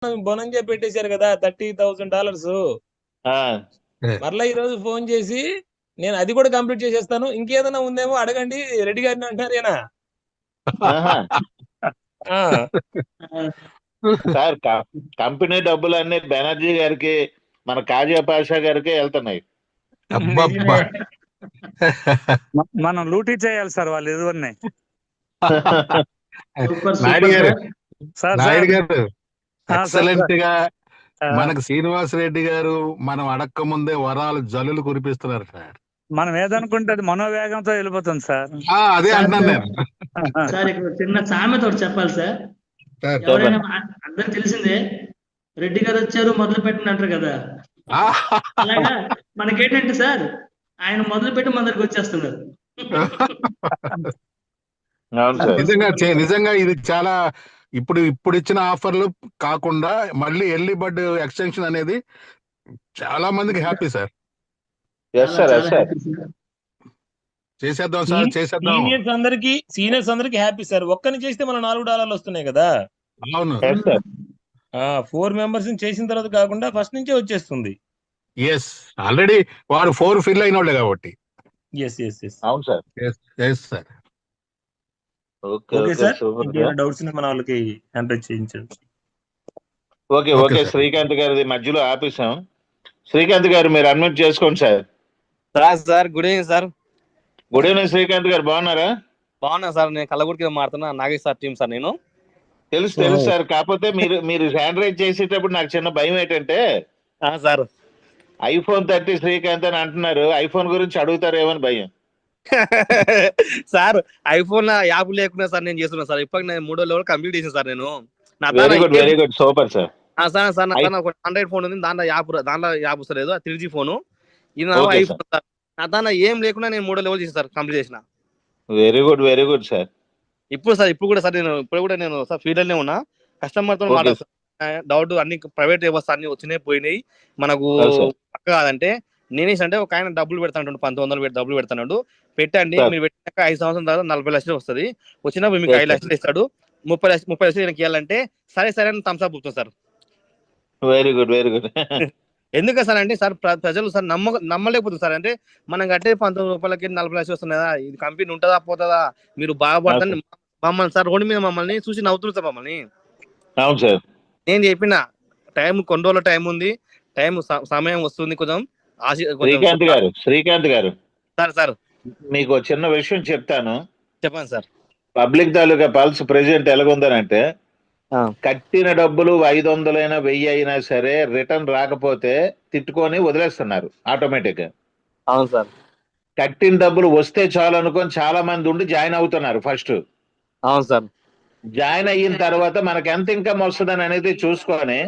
Bonanza పెట్టేశారు కదా $30,000. మరలా ఈ రోజు ఫోన్ చేసి నేను అది కూడా కంప్లీట్ చేసేస్తాను, ఇంకేదైనా ఉందేమో అడగండి రెడ్డి గారిని అంటారేనా? సార్ కంపెనీ డబ్బులు అన్ని బెనర్జీ గారికి, మన కాజా పాషా గారికి వెళ్తున్నాయి. మనం లూటీ చేయాలి సార్ వాళ్ళు ఇరువురిని. నాయుడు గారు ఎక్సలెంట్ గా మనకు శ్రీనివాస్ రెడ్డి గారు మనం అడక్క ముందే వరాలు జల్లులు కురిపిస్తున్నారు సార్. మనం ఏదనుకుంటే అది మనోవేగంతో వెళ్ళిపోతుంది సార్. అదే అంటున్నాను నేను. సార్ ఇక్కడ చిన్న సామెత ఒకటి చెప్పాలి సార్. ఎవరైనా అందరికి తెలిసిందే, రెడ్డి గారు వచ్చారు మొదలు పెట్టండి అంటారు కదా. అలాగా మనకేంటంటే సార్, ఆయన మొదలు పెట్టి మన దగ్గరికి వచ్చేస్తున్నారు. నిజంగా ఇది చాలా ఇప్పుడు ఇచ్చిన ఆఫర్లు కాకుండా మళ్ళీ ఎర్లీ బర్డ్ ఎక్స్టెన్షన్ అనేది చాలా మందికి హ్యాపీ సార్. చేసేద్దాం సార్, చేసేద్దాం. సీనియర్స్ అందరికి హ్యాపీ సార్. ఒక్కని చేస్తే మన $4 వస్తున్నాయి కదా. అవును, 4 మెంబర్స్ చేసిన తర్వాత కాకుండా ఫస్ట్ నుంచే వచ్చేస్తుంది. ఆల్రెడీ వారు 4 ఫిల్ అయిన వాళ్ళే కాబట్టి. అవును sir. Sir okay sir, doubts మన వాళ్ళకి హ్యాండిల్ చేయించండి. ఓకే శ్రీకాంత్ గారిది మధ్యలో ఆపేసాం. శ్రీకాంత్ గారు మీరు అడ్మిట్ చేసుకోండి sir. Sir good evening sir. Good evening Srikanth గారు, బాగున్నారా? బాగున్నా సార్. నేను కల్లగుడికి మారుతున్నా, నాగేష్ సార్ టీం సార్. నేను తెలుసు సార్. కాకపోతే మీరు హ్యాండ్ రైజ్ చేసేటప్పుడు నాకు చిన్న భయం ఏంటంటే సార్ iPhone 30 శ్రీకాంత్ అని అంటున్నారు, ఐఫోన్ గురించి అడుగుతారేమని భయం. సార్ ఐఫోన్ యాప్ లేకుండా సార్ నేను చేస్తున్నా సార్. ఇప్పటికి నేను 3వ లెవెల్ కంప్లీట్ చేసిన సార్. నేను very good super sir. Sir ఒక ఆండ్రాయిడ్ ఫోన్ ఉంది, దాంట్లో యాప్ వస్తలేదు, 3G ఫోన్. ఇది ఐఫోన్ సార్. నా దాంట్లో ఏం లేకుండా నేను 3వ లెవెల్ చేసిన సార్, కంప్లీట్ చేసిన. Very good sir. ఇప్పుడు కూడా సార్ నేను సార్ ఫీల్డ్ లోనే ఉన్నా, కస్టమర్ తో మాట్లాడుతున్నా. డౌట్ అన్ని ప్రైవేట్ వ్యవస్థ అన్ని వచ్చినాయి పోయినాయి, మనకు పక్క కాదంటే నేనేసంటే ఒక ఆయన డబ్బులు పెడతాను, 1900 పెట్టి డబ్బులు పెడతాడు, పెట్టండి మీరు పెట్టాక 5 సంవత్సరం తర్వాత 40 లక్షలు వస్తుంది, వచ్చినప్పుడు మీకు 5 లక్షలు ఇస్తాడు, 30 లక్షలు ఈయనకి ఇవ్వాలంటే సరే అని థమ్స్ అప్ చెప్తాను సార్. వెరీ గుడ్ ఎందుకు సార్ అంటే సార్ ప్రజలు సార్ నమ్మలేకపోతుంది సార్. అంటే మనం కట్టే 19 రూపాయలకి 40 లక్షలు వస్తున్నాయా, ఇది కంపెనీ ఉంటుందా పోతుందా, మీరు బాగుపడతాను మమ్మల్ని సార్ రోడ్డు మీద మమ్మల్ని చూసి నవ్వుతుంది సార్ మమ్మల్ని. అవును సార్. నేను చెప్పిన కొన్ని రోజుల టైం ఉంది, సమయం వస్తుంది కొంచెం. శ్రీకాంత్ గారు సార్ మీకు చిన్న విషయం చెప్తాను. చెప్పండి సార్. పబ్లిక్ తాలూకా పల్స్ ప్రెసిడెంట్ ఎలాగుందనంటే, కట్టిన డబ్బులు 500 అయినా 1000 అయినా సరే రిటర్న్ రాకపోతే తిట్టుకొని వదిలేస్తున్నారు ఆటోమేటిక్ గా. అవును సార్. కట్టిన డబ్బులు వస్తే చాలు అనుకొని చాలా మంది ఉండి జాయిన్ అవుతున్నారు ఫస్ట్. అవును సార్. జాయిన్ అయిన తర్వాత మనకి ఎంత ఇన్కమ్ వస్తుందని అనేది చూసుకొని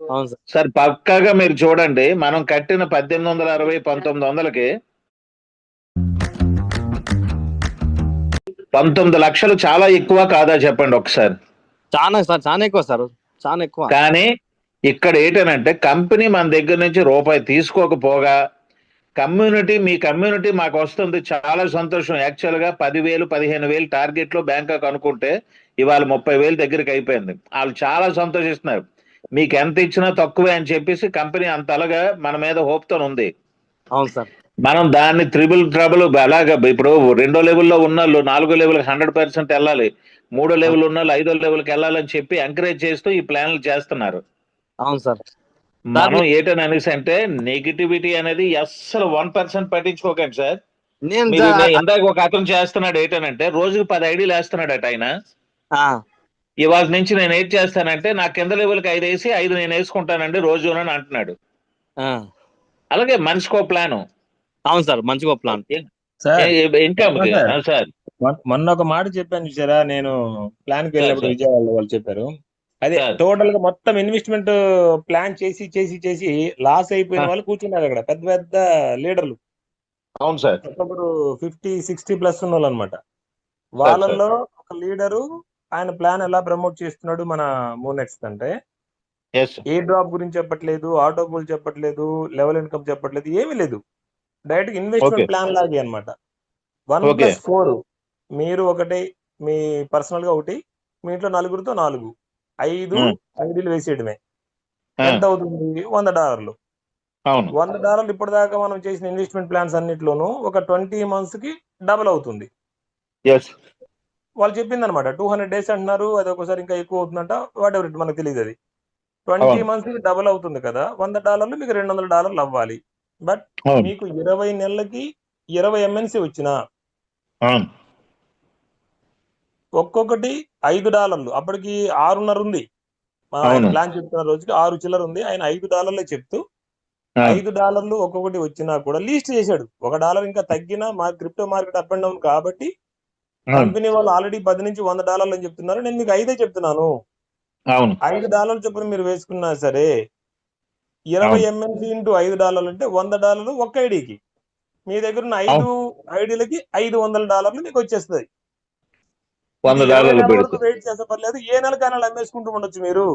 అవును సార్ పక్కాగా మీరు చూడండి, మనం కట్టిన 1860 1900కి 19 లక్షలు చాలా ఎక్కువ కాదా చెప్పండి ఒకసారి? చాలా ఎక్కువ సార్, చాలా ఎక్కువ. కానీ ఇక్కడ ఏంటనంటే కంపెనీ మన దగ్గర నుంచి రూపాయి తీసుకోకపోగా మీ కమ్యూనిటీ మాకు వస్తుంది, చాలా సంతోషం. యాక్చువల్ గా 10,000 15,000 టార్గెట్ లో బ్యాంకాక్ అనుకుంటే ఇవాళ 30,000 దగ్గరికి అయిపోయింది. వాళ్ళు చాలా సంతోషిస్తున్నారు. మీకు ఎంత ఇచ్చినా తక్కువే అని చెప్పేసి కంపెనీ అంతలాగా మన మీద హోప్ తో ఉంది. అవును సార్. మనం దాన్ని ట్రబుల్ అలాగా ఇప్పుడు 2వ లెవెల్లో ఉన్న వాళ్ళు 4వ లెవెల్ 100% వెళ్ళాలి, 3వ లెవెల్ ఉన్న వాళ్ళు 5వ లెవెల్కి వెళ్ళాలని చెప్పి ఎంకరేజ్ చేస్తూ ఈ ప్లాన్లు చేస్తున్నారు. అవును సార్. మనం ఏంటని అనేసి అంటే నెగిటివిటీ అనేది అస్సలు 1% పట్టించుకోకండి సార్. ఇందాక ఒక అతను చేస్తున్నాడు ఏంటనంటే రోజుకి 10 ఐడీలు వేస్తున్నాడట ఆయన. ఇవాళ నుంచి నేను ఏం చేస్తానంటే నా కింద లెవెల్కి 5 వేసి 5 నేను వేసుకుంటానండి రోజు అని అంటున్నాడు. అలాగే మనిషికో ప్లాన్. అవును సార్, మంచిగా ప్లాన్. సార్ మొన్న ఒక మాట చెప్పాను చూసారా, నేను ప్లాన్ కి వెళ్ళినప్పుడు విజయవాడలో వాళ్ళు చెప్పారు, అదే టోటల్ గా మొత్తం ఇన్వెస్ట్మెంట్ ప్లాన్ చేసి లాస్ అయిపోయిన వాళ్ళు కూర్చున్నారు అక్కడ, పెద్ద పెద్ద లీడర్లు. అవును సార్. 50-60 ప్లస్ ఉన్న వాళ్ళు అనమాట. వాళ్ళల్లో ఒక లీడరు ఆయన ప్లాన్ ఎలా ప్రమోట్ చేస్తున్నాడు మన మూనెక్స్ అంటే, ఏ డ్రాప్ గురించి చెప్పట్లేదు, ఆటోబుల్ చెప్పట్లేదు, లెవెల్ ఇన్కమ్ చెప్పట్లేదు, ఏమీ లేదు, డైరెక్ట్ ఇన్వెస్ట్మెంట్ ప్లాన్ లాగే అనమాట. 1+4 మీరు ఒకటి, మీ పర్సనల్ గా ఒకటి, మీ ఇంట్లో 4గురితో 4, 5 ఐడీలు వేసేయడమే. ఎంత అవుతుంది? $100. అవును. $100 ఇప్పటిదాకా మనం చేసిన ఇన్వెస్ట్మెంట్ ప్లాన్స్ అన్నిట్లోనూ ఒక 20 months కి డబుల్ అవుతుంది. వాళ్ళు చెప్పింది అనమాట. 200 days అంటున్నారు, అది ఒకసారి ఇంకా ఎక్కువ అవుతుందంట, వాట్ ఎవర్, మనకు తెలియదు అది. 20 months కి డబుల్ అవుతుంది కదా, $100 మీకు $200 అవ్వాలి. బట్ మీకు 20 నెలలకి 20 MNC వచ్చినా ఒక్కొక్కటి $5. అప్పటికి 6.5 ఉంది. ఆయన ప్లాన్ చెప్తున్న రోజుకి 6 చిల్లర ఉంది. ఆయన $5 చెప్తూ $5 ఒక్కొక్కటి వచ్చినా కూడా లీస్ట్ చేశాడు. $1 ఇంకా తగ్గినా మా crypto market up and down కాబట్టి కంపెనీ వాళ్ళు ఆల్రెడీ 10 నుంచి $100 అని చెప్తున్నారు. నేను మీకు 5 చెప్తున్నాను. $5 చొప్పున మీరు వేసుకున్నా సరే 20 MNC ఇంటూ $5 అంటే $100 ఒక్క ఐడికి. మీ దగ్గర ఉన్న 5 ఐడీలకి $500 మీకు వచ్చేస్తుంది. వరకు వెయిట్ చేసే పర్లేదు, ఏ నెలకైనా అమ్మేసుకుంటూ ఉండొచ్చు మీరు.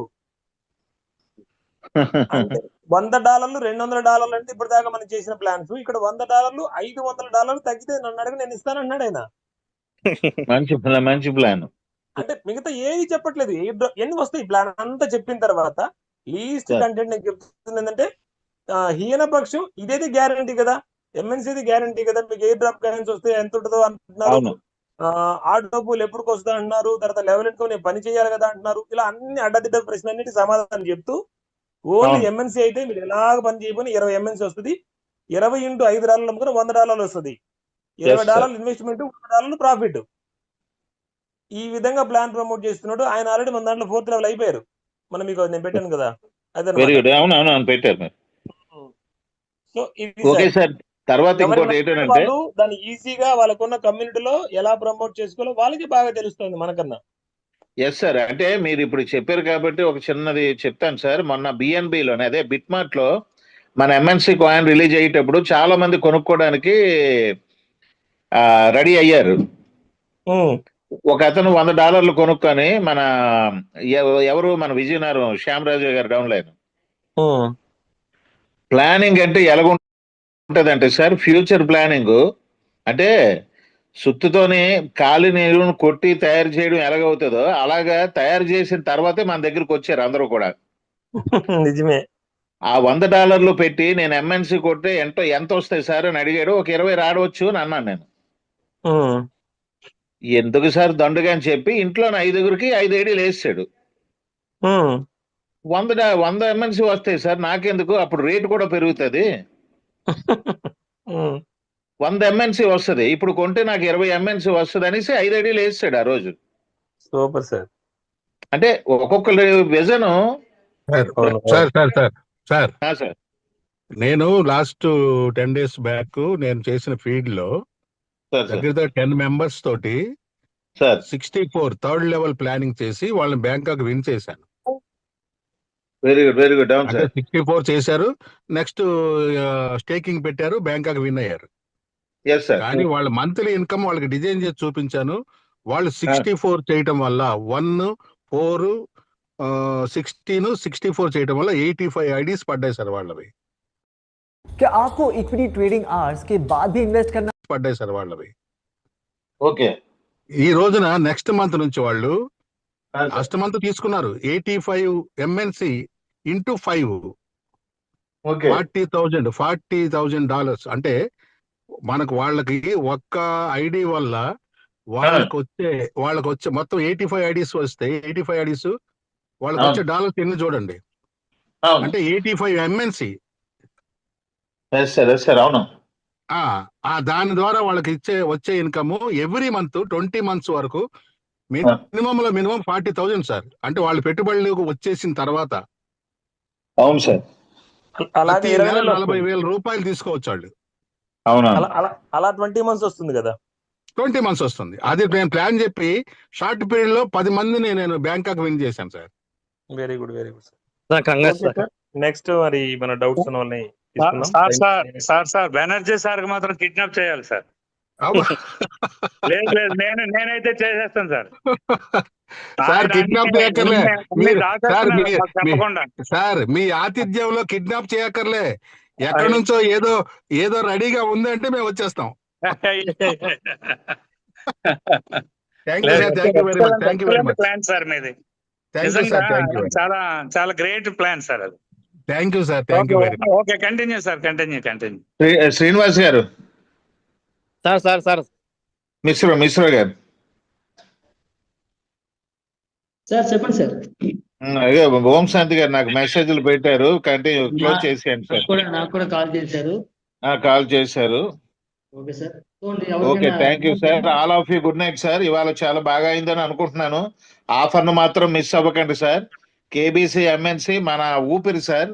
అంటే $100 $200 అంటే ఇప్పటిదాకా మనం చేసిన ప్లాన్స్. ఇక్కడ $100 $500 తగ్గితే నన్ను అడిగి నేను ఇస్తాను అన్నాడు ఆయన. మంచి ప్లాన్. అంటే మిగతా ఏది చెప్పట్లేదు. ఎన్ని వస్తాయి ప్లాన్ అంతా చెప్పిన తర్వాత లీస్ట్ కంటెంట్ నేను చెప్తుంది ఏంటంటే, హీన పక్షం ఇదేది గ్యారంటీ కదా, ఎంఎన్సీది గ్యారంటీ కదా, మీకు ఎయిర్ డ్రాప్ కరెన్సీ వస్తే ఎంత ఉంటుందో అంటున్నారు, ఆటో పూల్ ఎప్పుడు వస్తా అంటున్నారు, తర్వాత లెవెల్ ఎట్టుకొని పని చేయాలి కదా అంటున్నారు. ఇలా అన్ని అడ్డదిడ్డ ప్రశ్న అన్నిటి సమాధానం చెప్తూ ఓన్లీ ఎంఎన్సీ అయితే మీరు ఎలాగ పని చేయబోని 20 MNC వస్తుంది. 20 ఇంటూ $5 అమ్ముకుని $100 వస్తుంది. $20 ఇన్వెస్ట్మెంట్, $100 ప్రాఫిట్. ఈ విధంగా ప్లాన్ ప్రమోట్ చేస్తున్నాడు ఆయన. ఆల్రెడీ మన దాంట్లో 4th level అయిపోయారు. మనం మీకు నేను పెట్టాను కదా, అదే. సో వాళ్ళు దాన్ని ఈజీగా వాళ్ళకున్న కమ్యూనిటీలో ఎలా ప్రమోట్ చేసుకోవాలో వాళ్ళకి బాగా తెలుస్తుంది మనకన్నా. సార్, అంటే మీరు ఇప్పుడు చెప్పారు కాబట్టి ఒక చిన్నది చెప్తాను సార్. మొన్న బిఎన్బిలోనే, అదే బిట్మార్ట్ లో మన ఎంఎన్సీ కాయిన్ రిలీజ్ అయ్యేటప్పుడు చాలా మంది కొనుక్కోవడానికి రెడీ అయ్యారు. ఒక అతను $100 కొనుక్కొని మన ఎవరు మన విజయనగరం శ్యామరాజు గారు డౌన్లైన్ ప్లానింగ్ అంటే ఎలాగుంటదంటే సార్, ఫ్యూచర్ ప్లానింగ్ అంటే సుత్తుతోని కాలి నీరును కొట్టి తయారు చేయడం ఎలాగవుతుందో అలాగా తయారు చేసిన తర్వాతే మన దగ్గరకు వచ్చారు అందరూ కూడా. నిజమే. ఆ $100 పెట్టి నేను ఎంఎన్సీ కొట్టే ఎంత వస్తాయి సార్ అని అడిగాడు. ఒక 20 రాడవచ్చు అని అన్నాను నేను. ఎందుకు సార్ దండుగా అని చెప్పి ఇంట్లో 5గురికి 5 ఐడీలు వేసాడు. 100 MNC వస్తాయి సార్, నాకెందుకు, అప్పుడు రేటు కూడా పెరుగుతుంది, 100 MNC వస్తుంది, ఇప్పుడు కొంటే నాకు 20 MNC వస్తుంది అనేసి 5 ఐడీలు వేసాడు ఆ రోజు. Super sir. అంటే ఒక్కొక్కరి విజన్. సార్ నేను లాస్ట్ 10 days బ్యాక్ నేను చేసిన ఫీడ్ లో దగ్గర 10 members తోటి 64 3rd level ప్లానింగ్ చేసి వాళ్ళని బ్యాంకాక్ విన్ చేశాను. Very good, very good. 64 చేశారు, నెక్స్ట్ స్టేకింగ్ పెట్టారు, బ్యాంకాక్ విన్ అయ్యారు. కానీ వాళ్ళ మంత్లీ ఇన్కమ్ వాళ్ళకి డిజైన్ చేసి చూపించాను. వాళ్ళు 64 చేయటం వల్ల 1, 4, 16, 64 చేయటం వల్ల 85 ఐడీస్ పడ్డాయి సార్ వాళ్ళవి. आपको इक्विटी ट्रेडिंग आवर्स के बाद भी इन्वेस्ट करना పడ్డాయి సార్ వాళ్ళవి. ఓకే. ఈ రోజున నెక్స్ట్ మంత్ నుంచి వాళ్ళు లాస్ట్ మంత్ తీసుకున్నారు 85 MNC ఇంటూ 5 $40,000 అంటే మనకు వాళ్ళకి ఒక్క ఐడి వల్ల వాళ్ళకి వచ్చే మొత్తం 85 ఐడీస్ వస్తే 85 ఐడీస్ వాళ్ళకి వచ్చే డాలర్స్ ఎన్ని చూడండి, అంటే 85 MNC. అవును. దాని ద్వారా వాళ్ళకి వచ్చే ఇన్కమ్ ఎవ్రీ మంత్ 20 months వరకు మినిమం 40,000 సార్. అంటే వాళ్ళు పెట్టుబడులు వచ్చేసిన తర్వాత అవును సార్, అలాగే 40,000 రూపాయలు తీసుకోవచ్చు వాళ్ళు. అలా 20 months వస్తుంది కదా, 20 months వస్తుంది. అది నేను ప్లాన్ చెప్పి షార్ట్ పీరియడ్ లో 10 మందిని నేను బ్యాంకాక్ విన్ చేశాను sir. Very good, very good sir. Next మరి మన డౌట్స్ ఉన్న వాళ్ళని సార్ బెనర్జీ సార్ మాత్రం కిడ్నాప్ చేయాలి సార్. లేదు నేనైతే చేసేస్తాను సార్. సార్ కిడ్నాప్ చేయక్కర్లే సార్, మీ ఆతిథ్యంలో కిడ్నాప్ చేయక్కర్లే, ఎక్కడి నుంచో ఏదో రెడీగా ఉందంటే మేము వచ్చేస్తాం. Thank you sir, thank you very much. Plan sir మీది. Thank you sir, thank you, చాలా చాలా గ్రేట్ ప్లాన్ సార్ అది. Thank you sir, thank you very much. Okay, continue sir, continue. Srinivas గారు, సార్ సార్ సార్ మిశ్ర గారు, sir చెప్పండి sir. అదే ఓం శాంతి గారు నాకు మెసేజ్లు పెట్టారు, కంటిన్యూ క్లోజ్ చేసేయండి సార్. నాకు కూడా కాల్ చేశారు. కాల్ చేశారు. Okay sir. Okay, thank you sir. All of you good night sir. ఇవాళ చాలా బాగా అయిందని అనుకుంటున్నాను. ఆఫర్ను మాత్రం మిస్ అవ్వకండి సార్. కేబీసీ ఎంఎన్సి మన ఊపిరి సార్.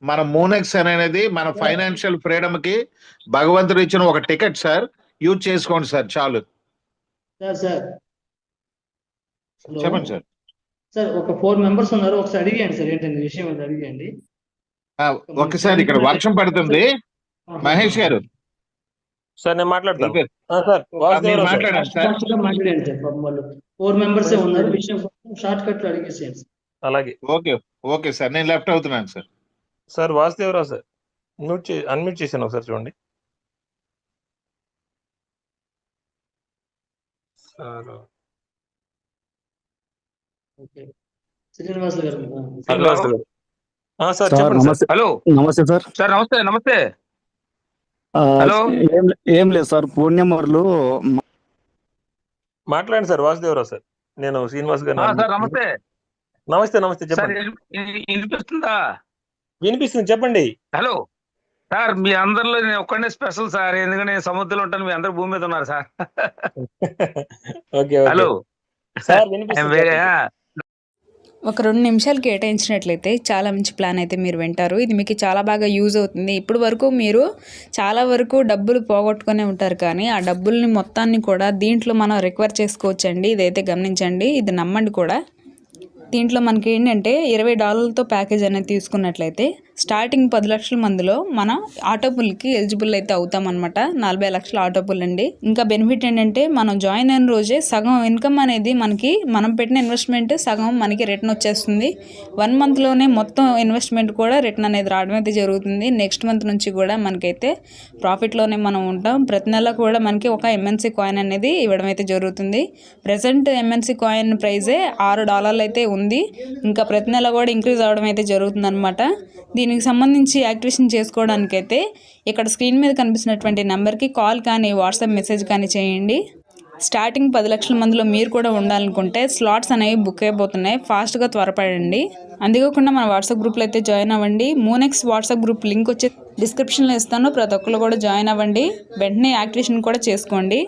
మన మూనెక్స్ అనేది మన ఫైనాన్షియల్ ఫ్రీడమ్ కి భగవంతుడు ఇచ్చిన ఒక టికెట్ సార్. యూజ్ చేసుకోండి సార్, చాలు. చెప్పండి సార్. సార్ ఒక 4 మెంబర్స్ ఉన్నారు, ఒకసారి అడిగండి సార్, ఏంటంటే విషయం అడిగండి. ఒకసారి ఇక్కడ వర్షం పడుతుంది. మహేష్ గారు సార్, నేను మాట్లాడతాను. మాట్లాడండి సార్. మాట్లాడండి సార్. వాళ్ళు 4 మెంబర్స్ ఉన్నారు, విషయం షార్ట్ కట్ లో అడిగేసేయండి. అలాగే. ఓకే సార్, నేను లెఫ్ట్ అవుతున్నాను సార్. సార్ వాసుదేవరావు సార్, అన్మ్యూట్ చేశాను, ఒకసారి చూడండి సార్. శ్రీనివాస్ గారు. సార్ చెప్పండి సార్. హలో, నమస్తే సార్. సార్ నమస్తే. హలో, ఏం లేదు సార్, ఫోన్ నెంబర్లు మాట్లాడండి సార్. వాసుదేవరావు సార్, నేను శ్రీనివాస్ గారు. సార్ నమస్తే చెప్పండి. వినిపిస్తుందా? వినిపిస్తుంది, చెప్పండి. హలో సార్, మీ అందరిలో నేను ఒక్కడే స్పెషల్ సార్, ఎందుకంటే నేను సముద్రంలో ఉంటాను, మీ అందరు భూమి మీద ఉన్నారు సార్. ఓకే. హలో సార్, ఒక 2 నిమిషాలు కేటాయించినట్లయితే చాలా మంచి ప్లాన్ అయితే మీరు వింటారు. ఇది మీకు చాలా బాగా యూజ్ అవుతుంది. ఇప్పుడు వరకు మీరు చాలా వరకు డబ్బులు పోగొట్టుకునే ఉంటారు, కానీ ఆ డబ్బుల్ని మొత్తాన్ని కూడా దీంట్లో మనం రికవర్ చేసుకోవచ్చండి. ఇదైతే గమనించండి, ఇది నమ్మండి కూడా. దీంట్లో మనకి ఏంటంటే $20తో ప్యాకేజ్ అనేది తీసుకున్నట్లయితే స్టార్టింగ్ 10 లక్షల మందిలో మనం ఆటోపుల్కి ఎలిజిబుల్ అయితే అవుతామన్నమాట. 40 లక్షల ఆటోపుల్ అండి. ఇంకా బెనిఫిట్ ఏంటంటే మనం జాయిన్ అయిన రోజే సగం ఇన్కమ్ అనేది మనకి, మనం పెట్టిన ఇన్వెస్ట్మెంట్ సగం మనకి రిటర్న్ వచ్చేస్తుంది. 1 మంత్లోనే మొత్తం ఇన్వెస్ట్మెంట్ కూడా రిటర్న్ అనేది రావడం అయితే జరుగుతుంది. నెక్స్ట్ మంత్ నుంచి కూడా మనకైతే ప్రాఫిట్లోనే మనం ఉంటాం. ప్రతి నెల కూడా మనకి ఒక ఎంఎన్సీ కాయిన్ అనేది ఇవ్వడం అయితే జరుగుతుంది. ప్రజెంట్ ఎంఎన్సీ కాయిన్ ప్రైజే $6 అయితే ఉంది. ఇంకా ప్రతి నెల కూడా ఇంక్రీజ్ అవ్వడం అయితే జరుగుతుంది అనమాట. దీనికి సంబంధించి యాక్టివేషన్ చేసుకోవడానికైతే ఇక్కడ స్క్రీన్ మీద కనిపిస్తున్నటువంటి నెంబర్కి కాల్ కానీ వాట్సాప్ మెసేజ్ కానీ చేయండి. స్టార్టింగ్ 10 లక్షల మందిలో మీరు కూడా ఉండాలనుకుంటే స్లాట్స్ అనేవి బుక్ అయిపోతున్నాయి, ఫాస్ట్గా త్వరపడండి. అందుకోకుండా మన వాట్సాప్ గ్రూప్లో అయితే జాయిన్ అవ్వండి. మూనెక్స్ వాట్సాప్ గ్రూప్ లింక్ వచ్చి డిస్క్రిప్షన్లో ఇస్తాను, ప్రతి ఒక్కరు కూడా జాయిన్ అవ్వండి. వెంటనే యాక్టివేషన్ కూడా చేసుకోండి.